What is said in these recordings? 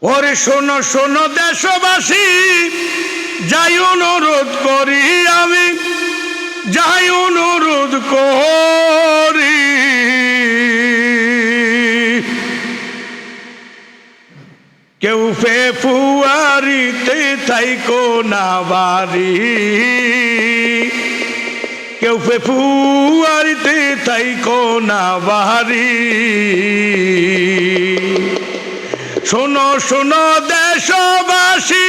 ওরে শোনো শোনো দেশবাসী, যাই অনুরোধ করি আমি, যাই অনুরোধ করি, কেউ ফেব্রুয়ারিতে থাইকো না বাড়ি, কেউ ফেব্রুয়ারিতে থাইকো না বাড়ি। শোনো শোনো দেশবাসী,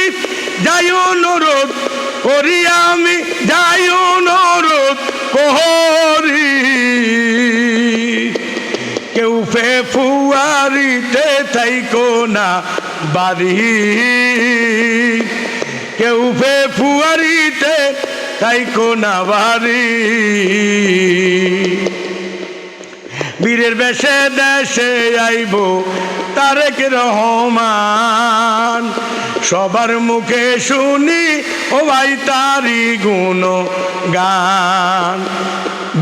যাই অনুরোধ করি আমি, যাই অনুরোধ করি, কেউ ফেব্রুয়ারিতে থাইকো না বাড়ি, কেউ ফেব্রুয়ারিতে থাইকো না বাড়ি। বীরের বেশে দেশে আইব তারেক রহমান, সবার মুখে শুনি ও ভাই তারি গুণ গান।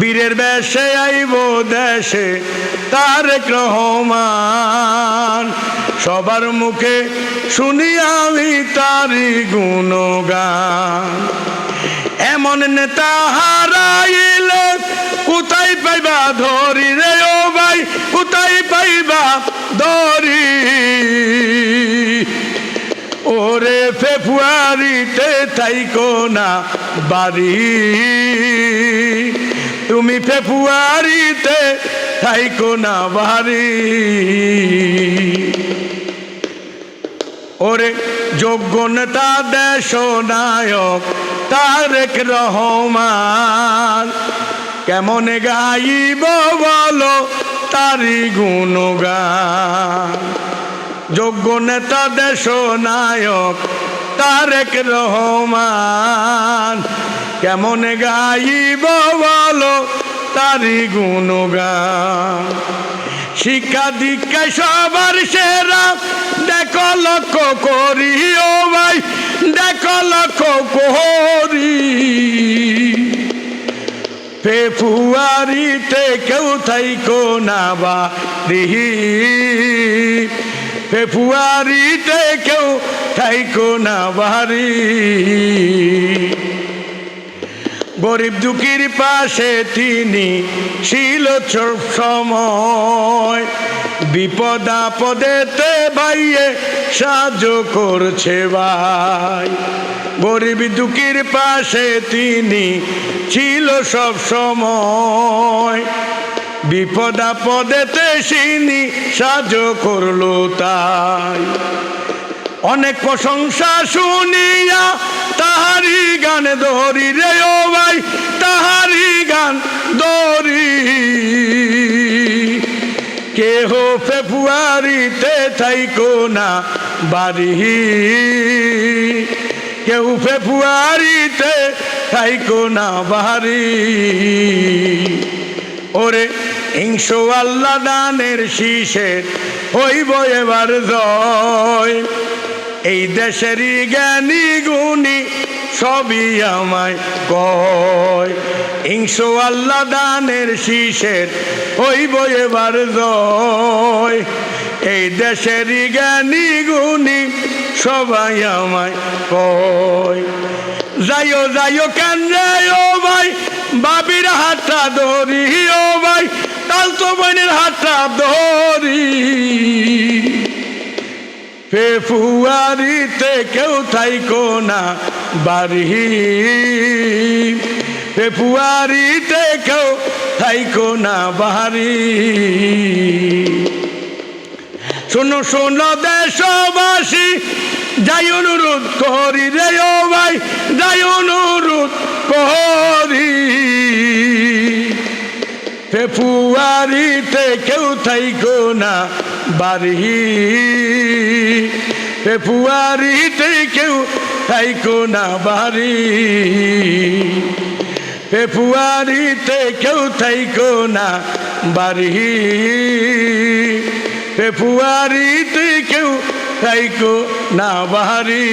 বীরের বেশে আইব দেশে তারেক রহমান, সবার মুখে শুনি আমি তারি গুণ গান। এমন নেতা হারাইলে কোথায় পাইবা ধরি রে ও ভাই, কোথায় পাইবা ধরি। ওরে ফেব্রুয়ারিতে থাইকো না বাড়ি, তুমি ফেব্রুয়ারিতে থাইকো না বাড়ি। ওরে যোগ্য নেতা দেশ নায়ক তারেক রহমান, কেমন গাইব বলো তারি গুণগান। যোগ্য নেতা দেশ নায়ক তারেক রহমান, কেমন গাইব বলো তারি গুণগান। শিক্ষা দীক্ষায় সবার সেরা, দেখো লক্ষ্য করি ও ভাই, দেখো লক্ষ্য করি। ফেব্রুয়ারিতে কেউ থাইকো না বাড়ি, ফেব্রুয়ারিতে কেউ থাইকো না বাড়ি। গরিব দুঃখীর পাশে তিনি ছিল সব সময়, বিপদ আপদেতে ভাইয়ে সাহায্য করছে ভাই। গরিব দুঃখীর পাশে তিনি ছিল সব সময়, বিপদ আপদেতে তিনি সাহায্য করলো তাই। অনেক প্রশংসা শুনিয়া তাহারি গান ধরি রে ও ভাই, তাহারি গান ধরি। কেহ ফেব্রুয়ারিতে থাইকো না বাড়ি, কেউ ফেব্রুয়ারিতে থাইকো না বাড়ি। ওরে ইনশাআল্লাহ দানের শীষের হইব এবার জয়, এই দেশেরই জ্ঞানী গুণী সবই আমায় কয়। ইনশাআল্লাহ দানের শীষের হইব এবার জয়, এই দেশেরই জ্ঞানী গুণী সবাই আমায় কয়। যাইও যাইও কেন ও ভাই, বাবির হাতটা ধরি ও ভাই, তালতো বোনের হাতটা ধরি। ফেব্রুয়ারিতে কেউ থাইকো না বাড়ি, ফেব্রুয়ারিতে কেউ থাইকো না বাড়ি। শোনো শোনো দেশবাসী, যাই অনুরোধ করি রে ও ভাই, যাই অনুরোধ করি। ফেব্রুয়ারিতে কেউ থাইকো না বাড়ি, ফেব্রুয়ারিতে কেউ থাইকো না বাড়ি, ফেব্রুয়ারিতে কেউ থাইকো না বাড়ি, ফেব্রুয়ারিতে কেউ থাইকো না বাড়ি।